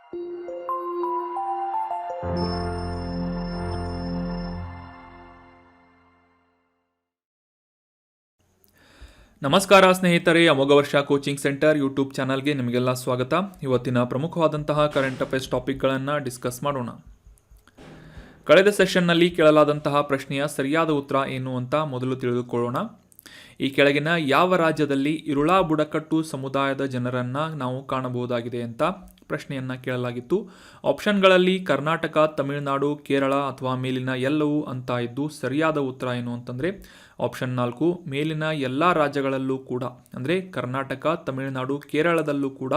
ನಮಸ್ಕಾರ ಸ್ನೇಹಿತರೆ, ಅಮೋಘ ವರ್ಷ ಕೋಚಿಂಗ್ ಸೆಂಟರ್ ಯೂಟ್ಯೂಬ್ ಚಾನಲ್ಗೆ ನಿಮಗೆಲ್ಲ ಸ್ವಾಗತ. ಇವತ್ತಿನ ಪ್ರಮುಖವಾದಂತಹ ಕರೆಂಟ್ ಅಫೇರ್ಸ್ ಟಾಪಿಕ್ಗಳನ್ನು ಡಿಸ್ಕಸ್ ಮಾಡೋಣ. ಕಳೆದ ಸೆಷನ್ನಲ್ಲಿ ಕೇಳಲಾದಂತಹ ಪ್ರಶ್ನೆಯ ಸರಿಯಾದ ಉತ್ತರ ಏನು ಅಂತ ಮೊದಲು ತಿಳಿದುಕೊಳ್ಳೋಣ. ಈ ಕೆಳಗಿನ ಯಾವ ರಾಜ್ಯದಲ್ಲಿ ಇರುಳಾ ಬುಡಕಟ್ಟು ಸಮುದಾಯದ ಜನರನ್ನು ನಾವು ಕಾಣಬಹುದಾಗಿದೆ ಅಂತ ಪ್ರಶ್ನೆಯನ್ನು ಕೇಳಲಾಗಿತ್ತು. ಆಪ್ಷನ್ಗಳಲ್ಲಿ ಕರ್ನಾಟಕ, ತಮಿಳುನಾಡು, ಕೇರಳ ಅಥವಾ ಮೇಲಿನ ಎಲ್ಲವೂ ಅಂತ ಇದ್ದು ಸರಿಯಾದ ಉತ್ತರ ಏನು ಅಂತಂದರೆ ಆಪ್ಷನ್ 4 ಮೇಲಿನ ಎಲ್ಲ ರಾಜ್ಯಗಳಲ್ಲೂ ಕೂಡ, ಅಂದರೆ ಕರ್ನಾಟಕ, ತಮಿಳುನಾಡು, ಕೇರಳದಲ್ಲೂ ಕೂಡ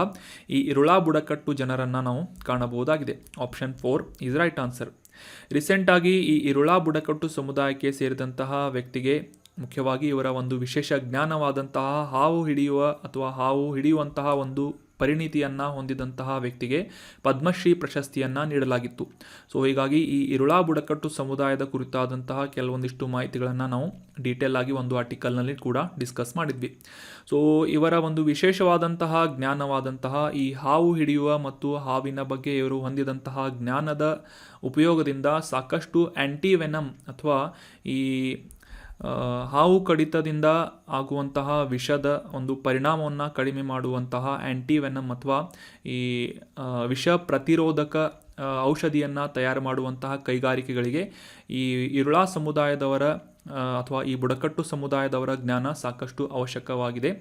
ಈ ಇರುಳಾ ಬುಡಕಟ್ಟು ಜನರನ್ನು ನಾವು ಕಾಣಬಹುದಾಗಿದೆ. Option 4 is right answer. ರೀಸೆಂಟಾಗಿ ಈ ಇರುಳಾ ಬುಡಕಟ್ಟು ಸಮುದಾಯಕ್ಕೆ ಸೇರಿದಂತಹ ವ್ಯಕ್ತಿಗೆ ಮುಖ್ಯವಾಗಿ ಇವರ ಒಂದು ವಿಶೇಷ ಜ್ಞಾನವಾದಂತಹ ಹಾವು ಹಿಡಿಯುವಂತಹ ಒಂದು ಪರಿಣಿತಿಯನ್ನು ಹೊಂದಿದಂತಹ ವ್ಯಕ್ತಿಗೆ ಪದ್ಮಶ್ರೀ ಪ್ರಶಸ್ತಿಯನ್ನು ನೀಡಲಾಗಿತ್ತು. ಸೊ ಹೀಗಾಗಿ ಈ ಇರುಳಾ ಬುಡಕಟ್ಟು ಸಮುದಾಯದ ಕುರಿತಾದಂತಹ ಕೆಲವೊಂದಿಷ್ಟು ಮಾಹಿತಿಗಳನ್ನು ನಾವು ಡೀಟೇಲ್ ಆಗಿ ಒಂದು ಆರ್ಟಿಕಲ್ನಲ್ಲಿ ಕೂಡ ಡಿಸ್ಕಸ್ ಮಾಡಿದ್ವಿ. ಸೊ ಇವರ ಒಂದು ವಿಶೇಷವಾದಂತಹ ಜ್ಞಾನವಾದಂತಹ ಈ ಹಾವು ಹಿಡಿಯುವ ಮತ್ತು ಹಾವಿನ ಬಗ್ಗೆ ಇವರು ಹೊಂದಿದಂತಹ ಜ್ಞಾನದ ಉಪಯೋಗದಿಂದ ಸಾಕಷ್ಟು ಆ್ಯಂಟಿವೆನಮ್ ಅಥವಾ ಈ ಹಾವು ಕಡಿತದಿಂದ ಆಗುವಂತಹ ವಿಷದ ಒಂದು ಪರಿಣಾಮವನ್ನು ಕಡಿಮೆ ಮಾಡುವಂತಹ ಆ್ಯಂಟಿವೆನಮ್ ಅಥವಾ ಈ ವಿಷ ಪ್ರತಿರೋಧಕ ಔಷಧಿಯನ್ನು ತಯಾರು ಮಾಡುವಂತಹ ಕೈಗಾರಿಕೆಗಳಿಗೆ ಈ ಇರುಳಾ ಸಮುದಾಯದವರ ಅಥವಾ ಈ ಬುಡಕಟ್ಟು ಸಮುದಾಯದವರ ಜ್ಞಾನ ಸಾಕಷ್ಟು ಅವಶ್ಯಕವಾಗಿದೆ.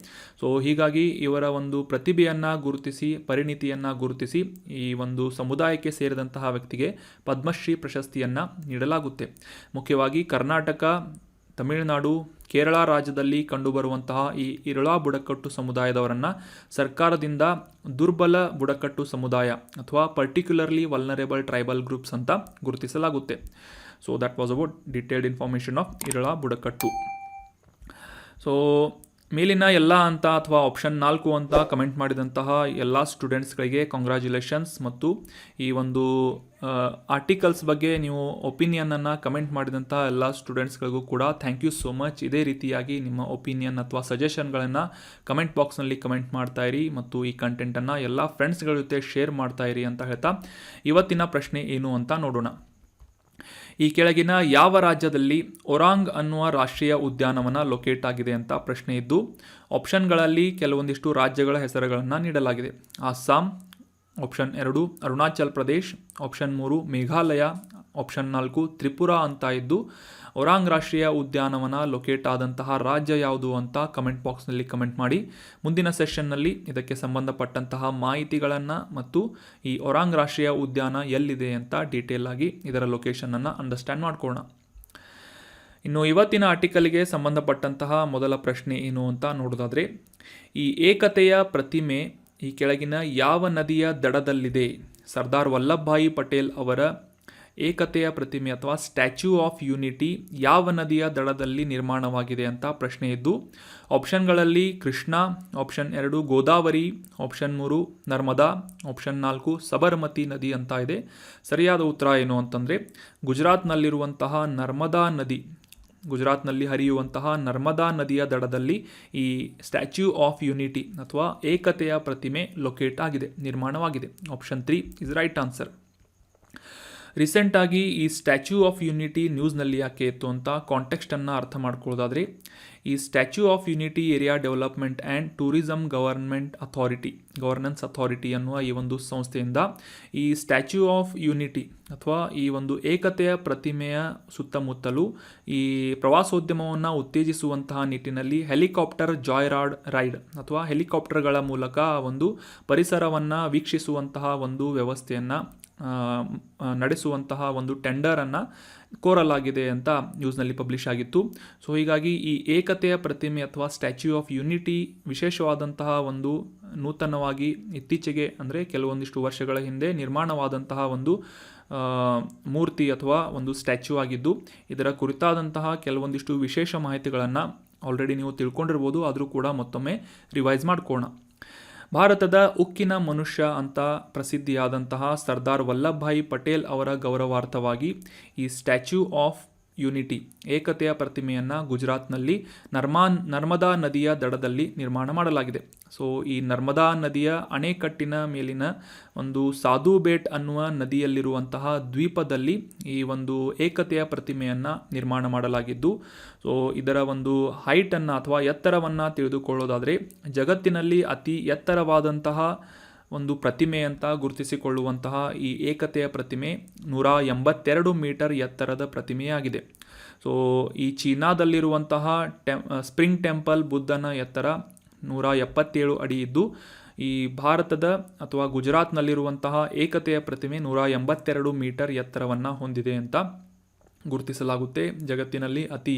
ಸೊ ಹೀಗಾಗಿ ಇವರ ಒಂದು ಪ್ರತಿಭೆಯನ್ನು ಗುರುತಿಸಿ, ಪರಿಣಿತಿಯನ್ನು ಗುರುತಿಸಿ ಈ ಒಂದು ಸಮುದಾಯಕ್ಕೆ ಸೇರಿದಂತಹ ವ್ಯಕ್ತಿಗೆ ಪದ್ಮಶ್ರೀ ಪ್ರಶಸ್ತಿಯನ್ನು ನೀಡಲಾಗುತ್ತೆ. ಮುಖ್ಯವಾಗಿ ಕರ್ನಾಟಕ, ತಮಿಳುನಾಡು, ಕೇರಳ ರಾಜ್ಯದಲ್ಲಿ ಕಂಡುಬರುವಂತಹ ಈ ಇರುಳಾ ಬುಡಕಟ್ಟು ಸಮುದಾಯದವರನ್ನು ಸರ್ಕಾರದಿಂದ ದುರ್ಬಲ ಬುಡಕಟ್ಟು ಸಮುದಾಯ ಅಥವಾ ಪರ್ಟಿಕ್ಯುಲರ್ಲಿ ವಲ್ನರೇಬಲ್ ಟ್ರೈಬಲ್ ಗ್ರೂಪ್ಸ್ ಅಂತ ಗುರುತಿಸಲಾಗುತ್ತೆ. So that was about detailed information of Irula ಬುಡಕಟ್ಟು. ಸೊ ಮೇಲಿನ ಎಲ್ಲ ಅಂತ ಅಥವಾ ಆಪ್ಷನ್ 4 ಅಂತ ಕಮೆಂಟ್ ಮಾಡಿದಂತಹ ಎಲ್ಲ ಸ್ಟೂಡೆಂಟ್ಸ್ಗಳಿಗೆ ಕಾಂಗ್ರ್ಯಾಚುಲೇಷನ್ಸ್. ಮತ್ತು ಈ ಒಂದು ಆರ್ಟಿಕಲ್ಸ್ ಬಗ್ಗೆ ನೀವು ಒಪಿನಿಯನನ್ನು ಕಮೆಂಟ್ ಮಾಡಿದಂತಹ ಎಲ್ಲ ಸ್ಟೂಡೆಂಟ್ಸ್ಗಳಿಗೂ ಕೂಡ ಥ್ಯಾಂಕ್ ಯು ಸೋ ಮಚ್. ಇದೇ ರೀತಿಯಾಗಿ ನಿಮ್ಮ ಒಪಿನಿಯನ್ ಅಥವಾ ಸಜೆಷನ್ಗಳನ್ನು ಕಮೆಂಟ್ ಬಾಕ್ಸ್ನಲ್ಲಿ ಕಮೆಂಟ್ ಮಾಡ್ತಾಯಿರಿ ಮತ್ತು ಈ ಕಂಟೆಂಟನ್ನು ಎಲ್ಲ ಫ್ರೆಂಡ್ಸ್ಗಳ ಜೊತೆ ಶೇರ್ ಮಾಡ್ತಾಯಿರಿ ಅಂತ ಹೇಳ್ತಾ ಇವತ್ತಿನ ಪ್ರಶ್ನೆ ಏನು ಅಂತ ನೋಡೋಣ. ಈ ಕೆಳಗಿನ ಯಾವ ರಾಜ್ಯದಲ್ಲಿ ಒರಾಂಗ್ ಅನ್ನುವ ರಾಷ್ಟ್ರೀಯ ಉದ್ಯಾನವನ ಲೊಕೇಟ್ ಆಗಿದೆ ಅಂತ ಪ್ರಶ್ನೆ ಇದ್ದು ಆಪ್ಷನ್ಗಳಲ್ಲಿ ಕೆಲವೊಂದಿಷ್ಟು ರಾಜ್ಯಗಳ ಹೆಸರುಗಳನ್ನು ನೀಡಲಾಗಿದೆ. Assam, option 2 Arunachal Pradesh, option 3 Meghalaya, option 4 Tripura ಅಂತ ಇದ್ದು ಒರಾಂಗ್ ರಾಷ್ಟ್ರೀಯ ಉದ್ಯಾನವನ ಲೊಕೇಟ್ ಆದಂತಹ ರಾಜ್ಯ ಯಾವುದು ಅಂತ ಕಮೆಂಟ್ ಬಾಕ್ಸ್ನಲ್ಲಿ ಕಮೆಂಟ್ ಮಾಡಿ. ಮುಂದಿನ ಸೆಷನ್ನಲ್ಲಿ ಇದಕ್ಕೆ ಸಂಬಂಧಪಟ್ಟಂತಹ ಮಾಹಿತಿಗಳನ್ನು ಮತ್ತು ಈ ಒರಾಂಗ್ ರಾಷ್ಟ್ರೀಯ ಉದ್ಯಾನ ಎಲ್ಲಿದೆ ಅಂತ ಡೀಟೇಲ್ ಆಗಿ ಇದರ ಲೊಕೇಶನನ್ನು ಅಂಡರ್ಸ್ಟ್ಯಾಂಡ್ ಮಾಡ್ಕೊಳ್ಳೋಣ. ಇನ್ನು ಇವತ್ತಿನ ಆರ್ಟಿಕಲ್ಗೆ ಸಂಬಂಧಪಟ್ಟಂತಹ ಮೊದಲ ಪ್ರಶ್ನೆ ಏನು ಅಂತ ನೋಡೋದಾದರೆ, ಈ ಏಕತೆಯ ಪ್ರತಿಮೆ ಈ ಕೆಳಗಿನ ಯಾವ ನದಿಯ ದಡದಲ್ಲಿದೆ? ಸರ್ದಾರ್ ವಲ್ಲಭಭಾಯಿ ಪಟೇಲ್ ಅವರ ಏಕತೆಯ ಪ್ರತಿಮೆ ಅಥವಾ ಸ್ಟ್ಯಾಚ್ಯೂ ಆಫ್ ಯೂನಿಟಿ ಯಾವ ನದಿಯ ದಡದಲ್ಲಿ ನಿರ್ಮಾಣವಾಗಿದೆ ಅಂತ ಪ್ರಶ್ನೆ ಇದ್ದು ಆಪ್ಷನ್ಗಳಲ್ಲಿ Krishna, option 2 Godavari, option 3 Narmada, option 4 Sabarmati ನದಿ ಅಂತ ಇದೆ. ಸರಿಯಾದ ಉತ್ತರ ಏನು ಅಂತಂದರೆ ಗುಜರಾತ್ನಲ್ಲಿರುವಂತಹ ನರ್ಮದಾ ನದಿ, ಗುಜರಾತ್ನಲ್ಲಿ ಹರಿಯುವಂತಹ ನರ್ಮದಾ ನದಿಯ ದಡದಲ್ಲಿ ಈ ಸ್ಟ್ಯಾಚ್ಯೂ ಆಫ್ ಯೂನಿಟಿ ಅಥವಾ ಏಕತೆಯ ಪ್ರತಿಮೆ ಲೊಕೇಟ್ ಆಗಿದೆ, ನಿರ್ಮಾಣವಾಗಿದೆ. Option 3 is right answer. ರೀಸೆಂಟಾಗಿ ಈ ಸ್ಟ್ಯಾಚ್ಯೂ ಆಫ್ ಯೂನಿಟಿ ನ್ಯೂಸ್ನಲ್ಲಿ ಯಾಕೆ ಇತ್ತು ಅಂತ ಕಾಂಟೆಕ್ಸ್ಟನ್ನು ಅರ್ಥ ಮಾಡ್ಕೊಳ್ಳೋದಾದರೆ, ಈ statue of unity area development and tourism governance authority ಅನ್ನುವ ಈ ಒಂದು ಸಂಸ್ಥೆಯಿಂದ ಈ ಸ್ಟ್ಯಾಚ್ಯೂ ಆಫ್ ಯೂನಿಟಿ ಅಥವಾ ಈ ಒಂದು ಏಕತೆಯ ಪ್ರತಿಮೆಯ ಸುತ್ತಮುತ್ತಲೂ ಈ ಪ್ರವಾಸೋದ್ಯಮವನ್ನು ಉತ್ತೇಜಿಸುವಂತಹ ನಿಟ್ಟಿನಲ್ಲಿ ಹೆಲಿಕಾಪ್ಟರ್ ರೈಡ್ ಅಥವಾ ಹೆಲಿಕಾಪ್ಟರ್ಗಳ ಮೂಲಕ ಒಂದು ಪರಿಸರವನ್ನು ವೀಕ್ಷಿಸುವಂತಹ ಒಂದು ವ್ಯವಸ್ಥೆಯನ್ನು ನಡೆಸುವಂತಹ ಒಂದು ಟೆಂಡರನ್ನು ಕೋರಲಾಗಿದೆ ಅಂತ ನ್ಯೂಸ್ನಲ್ಲಿ ಪಬ್ಲಿಷ್ ಆಗಿತ್ತು. ಸೊ ಹೀಗಾಗಿ ಈ ಏಕತೆಯ ಪ್ರತಿಮೆ ಅಥವಾ ಸ್ಟ್ಯಾಚ್ಯೂ ಆಫ್ ಯೂನಿಟಿ ವಿಶೇಷವಾದಂತಹ ಒಂದು ನೂತನವಾಗಿ ಇತ್ತೀಚೆಗೆ ಅಂದರೆ ಕೆಲವೊಂದಿಷ್ಟು ವರ್ಷಗಳ ಹಿಂದೆ ನಿರ್ಮಾಣವಾದಂತಹ ಒಂದು ಮೂರ್ತಿ ಅಥವಾ ಒಂದು ಸ್ಟ್ಯಾಚ್ಯೂ ಆಗಿದ್ದು ಇದರ ಕುರಿತಾದಂತಹ ಕೆಲವೊಂದಿಷ್ಟು ವಿಶೇಷ ಮಾಹಿತಿಗಳನ್ನು ಆಲ್ರೆಡಿ ನೀವು ತಿಳ್ಕೊಂಡಿರ್ಬೋದು, ಆದರೂ ಕೂಡ ಮತ್ತೊಮ್ಮೆ ರಿವೈಸ್ ಮಾಡ್ಕೊಳ್ಳೋಣ. ಭಾರತದ ಉಕ್ಕಿನ ಮನುಷ್ಯ ಅಂತ ಪ್ರಸಿದ್ಧಿಯಾದಂತಹ ಸರ್ದಾರ್ ವಲ್ಲಭಭಾಯಿ ಪಟೇಲ್ ಅವರ ಗೌರವಾರ್ಥವಾಗಿ ಈ ಸ್ಟ್ಯಾಚ್ಯೂ ಆಫ್ ಯೂನಿಟಿ ಏಕತೆಯ ಪ್ರತಿಮೆಯನ್ನು ಗುಜರಾತ್ನಲ್ಲಿ ನರ್ಮದಾ ನದಿಯ ದಡದಲ್ಲಿ ನಿರ್ಮಾಣ ಮಾಡಲಾಗಿದೆ. ಸೊ ಈ ನರ್ಮದಾ ನದಿಯ ಅಣೆಕಟ್ಟಿನ ಮೇಲಿನ ಒಂದು ಸಾಧು ಬೇಟ್ ಅನ್ನುವ ನದಿಯಲ್ಲಿರುವಂತಹ ದ್ವೀಪದಲ್ಲಿ ಈ ಒಂದು ಏಕತೆಯ ಪ್ರತಿಮೆಯನ್ನು ನಿರ್ಮಾಣ ಮಾಡಲಾಗಿದ್ದು, ಸೊ ಇದರ ಒಂದು ಹೈಟನ್ನು ಅಥವಾ ಎತ್ತರವನ್ನು ತಿಳಿದುಕೊಳ್ಳೋದಾದರೆ ಜಗತ್ತಿನಲ್ಲಿ ಅತಿ ಎತ್ತರವಾದಂತಹ ಒಂದು ಪ್ರತಿಮೆ ಅಂತ ಗುರುತಿಸಿಕೊಳ್ಳುವಂತಹ ಈ ಏಕತೆಯ ಪ್ರತಿಮೆ 182 ಮೀಟರ್ ಎತ್ತರದ ಪ್ರತಿಮೆಯಾಗಿದೆ. ಸೊ ಈ ಚೀನಾದಲ್ಲಿರುವಂತಹ ಸ್ಪ್ರಿಂಗ್ ಟೆಂಪಲ್ ಬುದ್ಧನ ಎತ್ತರ 177 ಅಡಿ ಇದ್ದು, ಈ ಭಾರತದ ಅಥವಾ ಗುಜರಾತ್ನಲ್ಲಿರುವಂತಹ ಏಕತೆಯ ಪ್ರತಿಮೆ 182 ಮೀಟರ್ ಎತ್ತರವನ್ನು ಹೊಂದಿದೆ ಅಂತ ಗುರುತಿಸಲಾಗುತ್ತೆ. ಜಗತ್ತಿನಲ್ಲಿ ಅತಿ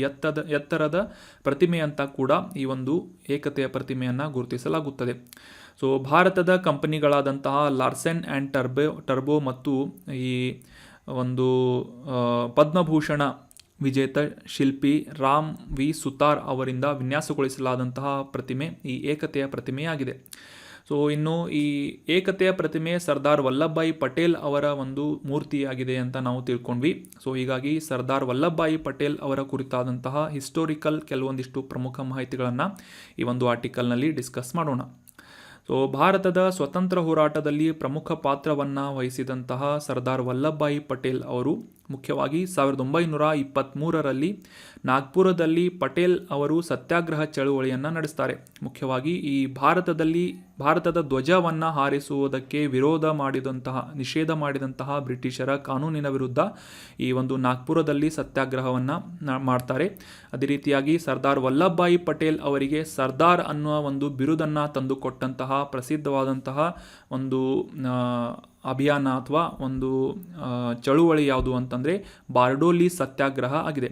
ಎತ್ತರದ ಪ್ರತಿಮೆ ಅಂತ ಕೂಡ ಈ ಒಂದು ಏಕತೆಯ ಪ್ರತಿಮೆಯನ್ನು ಗುರುತಿಸಲಾಗುತ್ತದೆ. ಸೊ ಭಾರತದ ಕಂಪನಿಗಳಾದಂತಹ ಲಾರ್ಸೆನ್ ಆ್ಯಂಡ್ ಟರ್ಬೋ ಮತ್ತು ಈ ಒಂದು ಪದ್ಮಭೂಷಣ ವಿಜೇತ ಶಿಲ್ಪಿ ರಾಮ್ ವಿ ಸುತಾರ್ ಅವರಿಂದ ವಿನ್ಯಾಸಗೊಳಿಸಲಾದಂತಹ ಪ್ರತಿಮೆ ಈ ಏಕತೆಯ ಪ್ರತಿಮೆಯಾಗಿದೆ. ಸೊ ಇನ್ನು ಈ ಏಕತೆಯ ಪ್ರತಿಮೆ ಸರ್ದಾರ್ ವಲ್ಲಭಭಾಯಿ ಪಟೇಲ್ ಅವರ ಒಂದು ಮೂರ್ತಿಯಾಗಿದೆ ಅಂತ ನಾವು ತಿಳ್ಕೊಂಡ್ವಿ. ಸೊ ಹೀಗಾಗಿ ಸರ್ದಾರ್ ವಲ್ಲಭಭಾಯಿ ಪಟೇಲ್ ಅವರ ಕುರಿತಾದಂತಹ ಹಿಸ್ಟೋರಿಕಲ್ ಕೆಲವೊಂದಿಷ್ಟು ಪ್ರಮುಖ ಮಾಹಿತಿಗಳನ್ನು ಈ ಒಂದು ಆರ್ಟಿಕಲ್ನಲ್ಲಿ ಡಿಸ್ಕಸ್ ಮಾಡೋಣ. ಸೊ ಭಾರತದ ಸ್ವತಂತ್ರ ಹೋರಾಟದಲ್ಲಿ ಪ್ರಮುಖ ಪಾತ್ರವನ್ನು ವಹಿಸಿದಂತಹ ಸರ್ದಾರ್ ವಲ್ಲಭಭಾಯಿ ಪಟೇಲ್ ಅವರು ಮುಖ್ಯವಾಗಿ 1923ರಲ್ಲಿ ನಾಗ್ಪುರದಲ್ಲಿ ಪಟೇಲ್ ಅವರು ಸತ್ಯಾಗ್ರಹ ಚಳುವಳಿಯನ್ನು ನಡೆಸ್ತಾರೆ. ಮುಖ್ಯವಾಗಿ ಈ ಭಾರತದ ಧ್ವಜವನ್ನು ಹಾರಿಸುವುದಕ್ಕೆ ನಿಷೇಧ ಮಾಡಿದಂತಹ ಬ್ರಿಟಿಷರ ಕಾನೂನಿನ ವಿರುದ್ಧ ಈ ಒಂದು ನಾಗ್ಪುರದಲ್ಲಿ ಸತ್ಯಾಗ್ರಹವನ್ನು ಮಾಡ್ತಾರೆ. ಅದೇ ರೀತಿಯಾಗಿ ಸರ್ದಾರ್ ವಲ್ಲಭಭಾಯಿ ಪಟೇಲ್ ಅವರಿಗೆ ಸರ್ದಾರ್ ಅನ್ನುವ ಒಂದು ಬಿರುದನ್ನು ತಂದುಕೊಟ್ಟಂತಹ ಪ್ರಸಿದ್ಧವಾದಂತಹ ಒಂದು ಅಭಿಯಾನ ಅಥವಾ ಒಂದು ಚಳುವಳಿ ಯಾವುದು ಅಂತಂದರೆ ಬಾರ್ಡೋಲಿ ಸತ್ಯಾಗ್ರಹ ಆಗಿದೆ.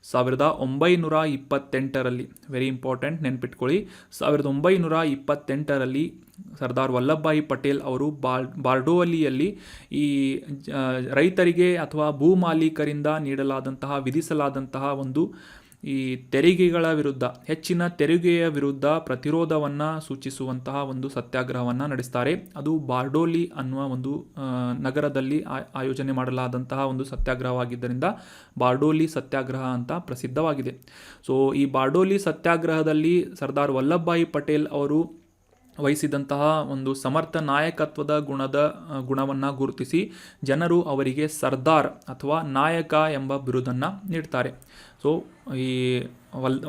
1928ರಲ್ಲಿ ವೆರಿ ಇಂಪಾರ್ಟೆಂಟ್ ನೆನ್ಪಿಟ್ಕೊಳ್ಳಿ, 1928ರಲ್ಲಿ ಸರ್ದಾರ್ ವಲ್ಲಭಭಾಯಿ ಪಟೇಲ್ ಅವರು ಬಾರ್ಡೋಲಿಯಲ್ಲಿ ಈ ರೈತರಿಗೆ ಅಥವಾ ಭೂಮಾಲೀಕರಿಂದ ವಿಧಿಸಲಾದಂತಹ ಒಂದು ಈ ತೆರಿಗೆಗಳ ವಿರುದ್ಧ ಹೆಚ್ಚಿನ ತೆರಿಗೆಯ ವಿರುದ್ಧ ಪ್ರತಿರೋಧವನ್ನು ಸೂಚಿಸುವಂತಹ ಒಂದು ಸತ್ಯಾಗ್ರಹವನ್ನು ನಡೆಸ್ತಾರೆ. ಅದು ಬಾರ್ಡೋಲಿ ಅನ್ನುವ ಒಂದು ನಗರದಲ್ಲಿ ಆಯೋಜನೆ ಮಾಡಲಾದಂತಹ ಒಂದು ಸತ್ಯಾಗ್ರಹವಾಗಿದ್ದರಿಂದ ಬಾರ್ಡೋಲಿ ಸತ್ಯಾಗ್ರಹ ಅಂತ ಪ್ರಸಿದ್ಧವಾಗಿದೆ. ಸೊ ಈ ಬಾರ್ಡೋಲಿ ಸತ್ಯಾಗ್ರಹದಲ್ಲಿ ಸರ್ದಾರ್ ವಲ್ಲಭಭಾಯಿ ಪಟೇಲ್ ಅವರು ವಹಿಸಿದಂತಹ ಒಂದು ಸಮರ್ಥ ನಾಯಕತ್ವದ ಗುಣವನ್ನು ಗುರುತಿಸಿ ಜನರು ಅವರಿಗೆ ಸರ್ದಾರ್ ಅಥವಾ ನಾಯಕ ಎಂಬ ಬಿರುದನ್ನು ನೀಡ್ತಾರೆ. ಸೊ ಈ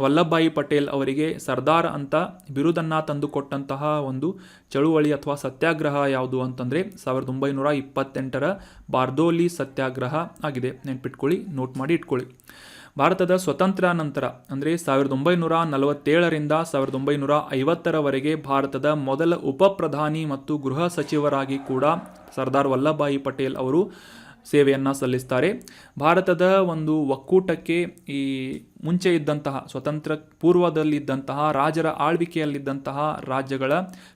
ವಲ್ಲಭಭಾಯಿ ಪಟೇಲ್ ಅವರಿಗೆ ಸರ್ದಾರ್ ಅಂತ ಬಿರುದನ್ನು ತಂದುಕೊಟ್ಟಂತಹ ಒಂದು ಚಳುವಳಿ ಅಥವಾ ಸತ್ಯಾಗ್ರಹ ಯಾವುದು ಅಂತಂದರೆ 1928ರ ಬಾರ್ದೋಲಿ ಸತ್ಯಾಗ್ರಹ ಆಗಿದೆ. ನೆನ್ಪಿಟ್ಕೊಳ್ಳಿ, ನೋಟ್ ಮಾಡಿ ಇಟ್ಕೊಳ್ಳಿ. ಭಾರತದ ಸ್ವತಂತ್ರ ನಂತರ ಅಂದರೆ 1947ರಿಂದ 1950ರವರೆಗೆ ಭಾರತದ ಮೊದಲ ಉಪ ಪ್ರಧಾನಿ ಮತ್ತು ಗೃಹ ಸಚಿವರಾಗಿ ಕೂಡ ಸರ್ದಾರ್ ವಲ್ಲಭಭಾಯಿ ಪಟೇಲ್ ಅವರು ಸೇವೆಯನ್ನು ಸಲ್ಲಿಸ್ತಾರೆ. ಭಾರತದ ಒಂದು ಒಕ್ಕೂಟಕ್ಕೆ ಈ ಮುಂಚೆ ಇದ್ದಂತಹ ಸ್ವತಂತ್ರ ಪೂರ್ವದಲ್ಲಿದ್ದಂತಹ ರಾಜರ ಆಳ್ವಿಕೆಯಲ್ಲಿದ್ದಂತಹ ರಾಜ್ಯಗಳ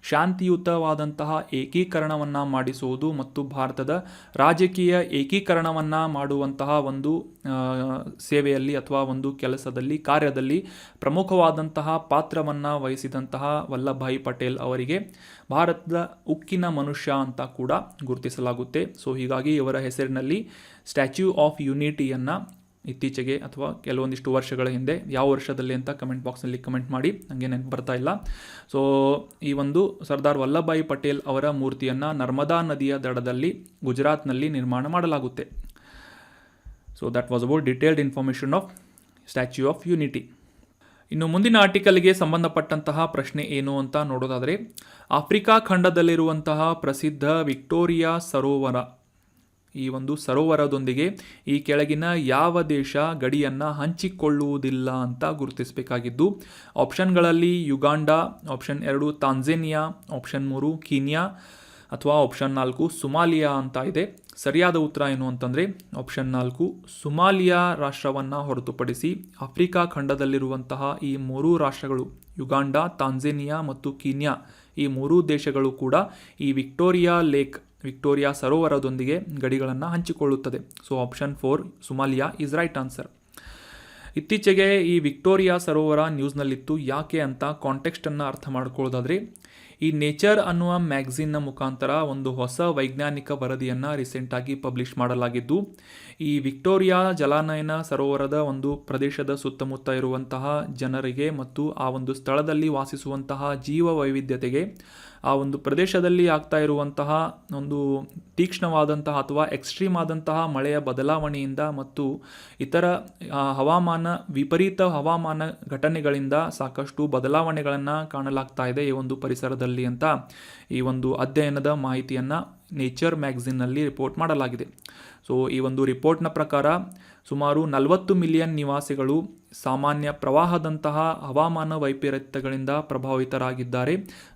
ಶಾಂತಿಯುತವಾದಂತಹ ಏಕೀಕರಣವನ್ನು ಮಾಡಿಸುವುದು ಮತ್ತು ಭಾರತದ ರಾಜಕೀಯ ಏಕೀಕರಣವನ್ನು ಮಾಡುವಂತಹ ಒಂದು ಸೇವೆಯಲ್ಲಿ ಅಥವಾ ಒಂದು ಕಾರ್ಯದಲ್ಲಿ ಪ್ರಮುಖವಾದಂತಹ ಪಾತ್ರವನ್ನು ವಹಿಸಿದಂತಹ ವಲ್ಲಭಭಾಯಿ ಪಟೇಲ್ ಅವರಿಗೆ ಭಾರತದ ಉಕ್ಕಿನ ಮನುಷ್ಯ ಅಂತ ಕೂಡ ಗುರುತಿಸಲಾಗುತ್ತೆ. ಸೊ ಹೀಗಾಗಿ ಇವರ ಹೆಸರಿನಲ್ಲಿ ಸ್ಟ್ಯಾಚ್ಯೂ ಆಫ್ ಯೂನಿಟಿಯನ್ನು ಇತ್ತೀಚೆಗೆ ಅಥವಾ ಕೆಲವೊಂದಿಷ್ಟು ವರ್ಷಗಳ ಹಿಂದೆ ಯಾವ ವರ್ಷದಲ್ಲಿ ಅಂತ ಕಮೆಂಟ್ ಬಾಕ್ಸ್ನಲ್ಲಿ ಕಮೆಂಟ್ ಮಾಡಿ, ನನಗೆ ನೆನಪು ಬರ್ತಾ ಇಲ್ಲ. ಸೊ ಈ ಒಂದು ಸರ್ದಾರ್ ವಲ್ಲಭಭಾಯಿ ಪಟೇಲ್ ಅವರ ಮೂರ್ತಿಯನ್ನು ನರ್ಮದಾ ನದಿಯ ದಡದಲ್ಲಿ ಗುಜರಾತ್ನಲ್ಲಿ ನಿರ್ಮಾಣ ಮಾಡಲಾಗುತ್ತೆ. So that was about detailed information of statue of unity. ಇನ್ನು ಮುಂದಿನ ಆರ್ಟಿಕಲ್ಗೆ ಸಂಬಂಧಪಟ್ಟಂತಹ ಪ್ರಶ್ನೆ ಏನು ಅಂತ ನೋಡೋದಾದರೆ, ಆಫ್ರಿಕಾ ಖಂಡದಲ್ಲಿರುವಂತಹ ಪ್ರಸಿದ್ಧ ವಿಕ್ಟೋರಿಯಾ ಸರೋವರ, ಈ ಒಂದು ಸರೋವರದೊಂದಿಗೆ ಈ ಕೆಳಗಿನ ಯಾವ ದೇಶ ಗಡಿಯನ್ನು ಹಂಚಿಕೊಳ್ಳುವುದಿಲ್ಲ ಅಂತ ಗುರುತಿಸಬೇಕಾಗಿದ್ದು, ಆಪ್ಷನ್ಗಳಲ್ಲಿ ಯುಗಾಂಡ, ಆಪ್ಷನ್ 2 ತಾಂಜೇನಿಯಾ, ಆಪ್ಷನ್ 3 ಕೀನ್ಯಾ ಅಥವಾ ಆಪ್ಷನ್ 4 ಸುಮಾಲಿಯಾ ಅಂತ ಇದೆ. ಸರಿಯಾದ ಉತ್ತರ ಏನು ಅಂತಂದರೆ ಆಪ್ಷನ್ 4 ಸುಮಾಲಿಯಾ ರಾಷ್ಟ್ರವನ್ನು ಹೊರತುಪಡಿಸಿ ಆಫ್ರಿಕಾ ಖಂಡದಲ್ಲಿರುವಂತಹ ಈ 3 ರಾಷ್ಟ್ರಗಳು ಯುಗಾಂಡ, ತಾಂಜೇನಿಯಾ ಮತ್ತು ಕೀನ್ಯಾ, ಈ 3 ದೇಶಗಳು ಕೂಡ ಈ ವಿಕ್ಟೋರಿಯಾ ಸರೋವರದೊಂದಿಗೆ ಗಡಿಗಳನ್ನು ಹಂಚಿಕೊಳ್ಳುತ್ತದೆ. So option 4 Somalia is right answer. ಇತ್ತೀಚೆಗೆ ಈ ವಿಕ್ಟೋರಿಯಾ ಸರೋವರ ನ್ಯೂಸ್ನಲ್ಲಿತ್ತು. ಯಾಕೆ ಅಂತ ಕಾಂಟೆಕ್ಸ್ಟನ್ನು ಅರ್ಥ ಮಾಡ್ಕೊಳ್ಳೋದಾದರೆ, ಈ ನೇಚರ್ ಅನ್ನುವ ಮ್ಯಾಗಝಿನ್ನ ಮುಖಾಂತರ ಒಂದು ಹೊಸ ವೈಜ್ಞಾನಿಕ ವರದಿಯನ್ನು ರೀಸೆಂಟಾಗಿ ಪಬ್ಲಿಷ್ ಮಾಡಲಾಗಿದ್ದು, ಈ ವಿಕ್ಟೋರಿಯಾ ಜಲಾನಯನ ಸರೋವರದ ಒಂದು ಪ್ರದೇಶದ ಸುತ್ತಮುತ್ತ ಇರುವಂತಹ ಜನರಿಗೆ ಮತ್ತು ಆ ಒಂದು ಸ್ಥಳದಲ್ಲಿ ವಾಸಿಸುವಂತಹ ಜೀವ ವೈವಿಧ್ಯತೆಗೆ ಆ ಒಂದು ಪ್ರದೇಶದಲ್ಲಿ ಆಗ್ತಾ ಇರುವಂತಹ ಒಂದು ತೀಕ್ಷ್ಣವಾದಂತಹ ಅಥವಾ ಎಕ್ಸ್ಟ್ರೀಮ್ ಆದಂತಹ ಮಳೆಯ ಬದಲಾವಣೆಯಿಂದ ಮತ್ತು ಇತರ ವಿಪರೀತ ಹವಾಮಾನ ಘಟನೆಗಳಿಂದ ಸಾಕಷ್ಟು ಬದಲಾವಣೆಗಳನ್ನು ಕಾಣಲಾಗ್ತಾ ಇದೆ ಈ ಒಂದು ಪರಿಸರದಲ್ಲಿ ಅಂತ ಈ ಒಂದು ಅಧ್ಯಯನದ ಮಾಹಿತಿಯನ್ನು ನೇಚರ್ ಮ್ಯಾಗಝಿನ್ನಲ್ಲಿ ರಿಪೋರ್ಟ್ ಮಾಡಲಾಗಿದೆ. ಸೊ ಈ ಒಂದು ರಿಪೋರ್ಟ್ನ ಪ್ರಕಾರ ಸುಮಾರು 40 ಮಿಲಿಯನ್ ನಿವಾಸಿಗಳು ಸಾಮಾನ್ಯ ಪ್ರವಾಹದಂತಹ ಹವಾಮಾನ ವೈಪರೀತ್ಯಗಳಿಂದ ಪ್ರಭಾವಿತರಾಗಿದ್ದಾರೆ.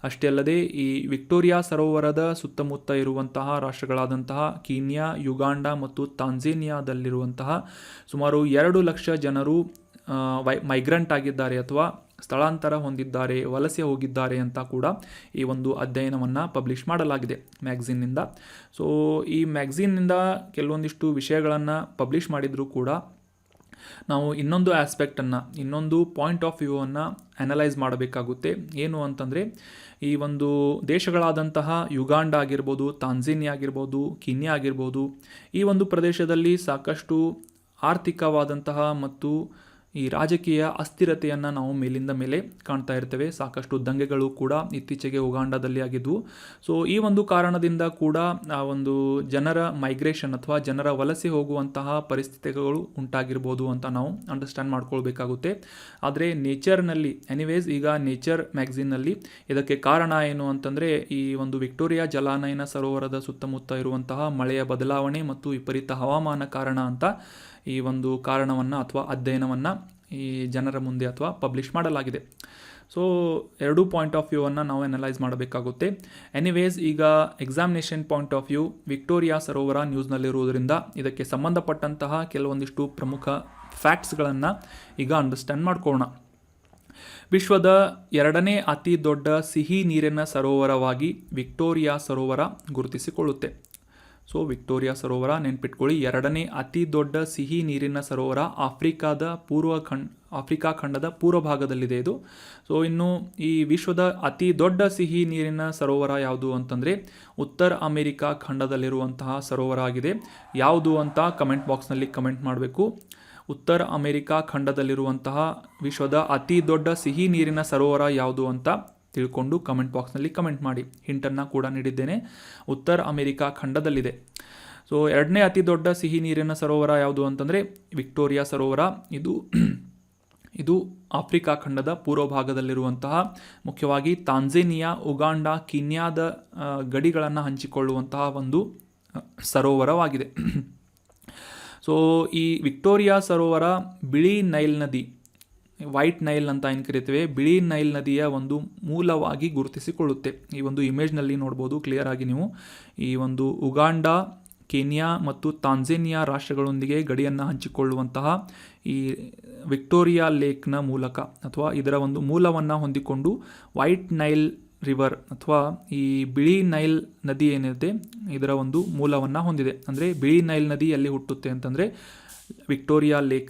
ಅಷ್ಟೇ ಅಲ್ಲದೆ ಈ ವಿಕ್ಟೋರಿಯಾ ಸರೋವರದ ಸುತ್ತಮುತ್ತ ಇರುವಂತಹ ರಾಷ್ಟ್ರಗಳಾದಂತಹ ಕೀನ್ಯಾ, ಯುಗಾಂಡ ಮತ್ತು ತಾಂಜೇನಿಯಾದಲ್ಲಿರುವಂತಹ ಸುಮಾರು 2 ಲಕ್ಷ ಜನರು ಮೈಗ್ರೆಂಟ್ ಆಗಿದ್ದಾರೆ ಅಥವಾ ಸ್ಥಳಾಂತರ ಹೊಂದಿದ್ದಾರೆ, ವಲಸೆ ಹೋಗಿದ್ದಾರೆ ಅಂತ ಕೂಡ ಈ ಒಂದು ಅಧ್ಯಯನವನ್ನು ಪಬ್ಲಿಷ್ ಮಾಡಲಾಗಿದೆ ಮ್ಯಾಗಝಿನ್ನಿಂದ. ಸೊ ಈ ಮ್ಯಾಗಝಿನ್ನಿಂದ ಕೆಲವೊಂದಿಷ್ಟು ವಿಷಯಗಳನ್ನು ಪಬ್ಲಿಷ್ ಮಾಡಿದರೂ ಕೂಡ ನಾವು ಇನ್ನೊಂದು ಆಸ್ಪೆಕ್ಟನ್ನು, ಇನ್ನೊಂದು ಪಾಯಿಂಟ್ ಆಫ್ ವ್ಯೂವನ್ನು ಅನಲೈಸ್ ಮಾಡಬೇಕಾಗುತ್ತೆ. ಏನು ಅಂತಂದರೆ, ಈ ಒಂದು ದೇಶಗಳಾದಂತಹ ಯುಗಾಂಡ ಆಗಿರ್ಬೋದು, ತಾಂಜೇನಿಯಾ ಆಗಿರ್ಬೋದು, ಕೀನ್ಯಾ ಆಗಿರ್ಬೋದು, ಈ ಒಂದು ಪ್ರದೇಶದಲ್ಲಿ ಸಾಕಷ್ಟು ಆರ್ಥಿಕವಾದಂತಹ ಮತ್ತು ಈ ರಾಜಕೀಯ ಅಸ್ಥಿರತೆಯನ್ನು ನಾವು ಮೇಲಿಂದ ಮೇಲೆ ಕಾಣ್ತಾ ಇರ್ತೇವೆ. ಸಾಕಷ್ಟು ದಂಗೆಗಳು ಕೂಡ ಇತ್ತೀಚೆಗೆ ಉಗಾಂಡದಲ್ಲಿ ಆಗಿದ್ವು. ಸೊ ಈ ಒಂದು ಕಾರಣದಿಂದ ಕೂಡ ಆ ಒಂದು ಜನರ ಮೈಗ್ರೇಷನ್ ಅಥವಾ ಜನರ ವಲಸೆ ಹೋಗುವಂತಹ ಪರಿಸ್ಥಿತಿಗಳು ಉಂಟಾಗಿರ್ಬೋದು ಅಂತ ನಾವು ಅಂಡರ್ಸ್ಟ್ಯಾಂಡ್ ಮಾಡ್ಕೊಳ್ಬೇಕಾಗುತ್ತೆ. ಆದರೆ ನೇಚರ್ನಲ್ಲಿ ಈಗ ನೇಚರ್ ಮ್ಯಾಗಝಿನ್ನಲ್ಲಿ ಇದಕ್ಕೆ ಕಾರಣ ಏನು ಅಂತಂದರೆ, ಈ ಒಂದು ವಿಕ್ಟೋರಿಯಾ ಜಲಾನಯನ ಸರೋವರದ ಸುತ್ತಮುತ್ತ ಇರುವಂತಹ ಮಳೆಯ ಬದಲಾವಣೆ ಮತ್ತು ವಿಪರೀತ ಹವಾಮಾನ ಕಾರಣ ಅಂತ ಈ ಒಂದು ಕಾರಣವನ್ನು ಅಥವಾ ಅಧ್ಯಯನವನ್ನು ಈ ಜನರ ಮುಂದೆ ಅಥವಾ ಪಬ್ಲಿಷ್ ಮಾಡಲಾಗಿದೆ. ಸೊ 2 ಪಾಯಿಂಟ್ ಆಫ್ ವ್ಯೂವನ್ನು ನಾವು ಅನಲೈಸ್ ಮಾಡಬೇಕಾಗುತ್ತೆ. ಈಗ examination point of view Victoria ಸರೋವರ ನ್ಯೂಸ್ನಲ್ಲಿರುವುದರಿಂದ ಇದಕ್ಕೆ ಸಂಬಂಧಪಟ್ಟಂತಹ ಕೆಲವೊಂದಿಷ್ಟು ಪ್ರಮುಖ ಫ್ಯಾಕ್ಟ್ಸ್ಗಳನ್ನು ಈಗ ಅಂಡರ್ಸ್ಟ್ಯಾಂಡ್ ಮಾಡ್ಕೊಳ್ಳೋಣ. ವಿಶ್ವದ 2ನೇ ಅತಿ ದೊಡ್ಡ ಸಿಹಿ ನೀರಿನ ಸರೋವರವಾಗಿ ವಿಕ್ಟೋರಿಯಾ ಸರೋವರ ಗುರುತಿಸಿಕೊಳ್ಳುತ್ತೆ. ಸೊ ವಿಕ್ಟೋರಿಯಾ ಸರೋವರ ನೆನ್ಪಿಟ್ಕೊಳ್ಳಿ, 2ನೇ ಅತಿ ದೊಡ್ಡ ಸಿಹಿ ನೀರಿನ ಸರೋವರ ಆಫ್ರಿಕಾ ಖಂಡದ ಪೂರ್ವ ಭಾಗದಲ್ಲಿದೆ ಇದು. ಸೊ ಇನ್ನು ಈ ವಿಶ್ವದ ಅತಿ ದೊಡ್ಡ ಸಿಹಿ ನೀರಿನ ಸರೋವರ ಯಾವುದು ಅಂತಂದರೆ ಉತ್ತರ ಅಮೆರಿಕಾ ಖಂಡದಲ್ಲಿರುವಂತಹ ಸರೋವರ ಆಗಿದೆ. ಯಾವುದು ಅಂತ ಕಮೆಂಟ್ ಬಾಕ್ಸ್ನಲ್ಲಿ ಕಮೆಂಟ್ ಮಾಡಬೇಕು. ಉತ್ತರ ಅಮೆರಿಕಾ ಖಂಡದಲ್ಲಿರುವಂತಹ ವಿಶ್ವದ ಅತಿ ದೊಡ್ಡ ಸಿಹಿ ನೀರಿನ ಸರೋವರ ಯಾವುದು ಅಂತ ತಿಳ್ಕೊಂಡು ಕಮೆಂಟ್ ಬಾಕ್ಸ್ನಲ್ಲಿ ಕಮೆಂಟ್ ಮಾಡಿ. ಹಿಂಟನ್ನು ಕೂಡ ನೀಡಿದ್ದೇನೆ, ಉತ್ತರ ಅಮೆರಿಕಾ ಖಂಡದಲ್ಲಿದೆ. ಸೊ 2ನೇ ಅತಿ ದೊಡ್ಡ ಸಿಹಿ ನೀರಿನ ಸರೋವರ ಯಾವುದು ಅಂತಂದರೆ ವಿಕ್ಟೋರಿಯಾ ಸರೋವರ. ಇದು ಆಫ್ರಿಕಾ ಖಂಡದ ಪೂರ್ವ ಭಾಗದಲ್ಲಿರುವಂತಹ ಮುಖ್ಯವಾಗಿ ತಾಂಜೇನಿಯಾ, ಉಗಾಂಡ, ಕೀನ್ಯಾದ ಗಡಿಗಳನ್ನು ಹಂಚಿಕೊಳ್ಳುವಂತಹ ಒಂದು ಸರೋವರವಾಗಿದೆ. ಸೊ ಈ ವಿಕ್ಟೋರಿಯಾ ಸರೋವರ ಬಿಳಿ ನೈಲ್ ನದಿ, ವೈಟ್ ನೈಲ್ ಅಂತ ಏನು ಕರಿತೇವೆ, ಬಿಳಿ ನೈಲ್ ನದಿಯ ಒಂದು ಮೂಲವಾಗಿ ಗುರುತಿಸಿಕೊಳ್ಳುತ್ತೆ. ಈ ಒಂದು ಇಮೇಜ್ನಲ್ಲಿ ನೋಡ್ಬೋದು ಕ್ಲಿಯರ್ ಆಗಿ ನೀವು. ಈ ಒಂದು ಉಗಾಂಡ, ಕೆನ್ಯಾ ಮತ್ತು ತಾಂಜೇನಿಯಾ ರಾಷ್ಟ್ರಗಳೊಂದಿಗೆ ಗಡಿಯನ್ನು ಹಂಚಿಕೊಳ್ಳುವಂತಹ ಈ ವಿಕ್ಟೋರಿಯಾ ಲೇಕ್ನ ಮೂಲಕ ಅಥವಾ ಇದರ ಒಂದು ಮೂಲವನ್ನು ಹೊಂದಿಕೊಂಡು ವೈಟ್ ನೈಲ್ ರಿವರ್ ಅಥವಾ ಈ ಬಿಳಿ ನೈಲ್ ನದಿ ಏನಿದೆ ಇದರ ಒಂದು ಮೂಲವನ್ನು ಹೊಂದಿದೆ. ಅಂದರೆ ಬಿಳಿ ನೈಲ್ ನದಿ ಎಲ್ಲಿ ಹುಟ್ಟುತ್ತೆ ಅಂತಂದರೆ ವಿಕ್ಟೋರಿಯಾ ಲೇಕ್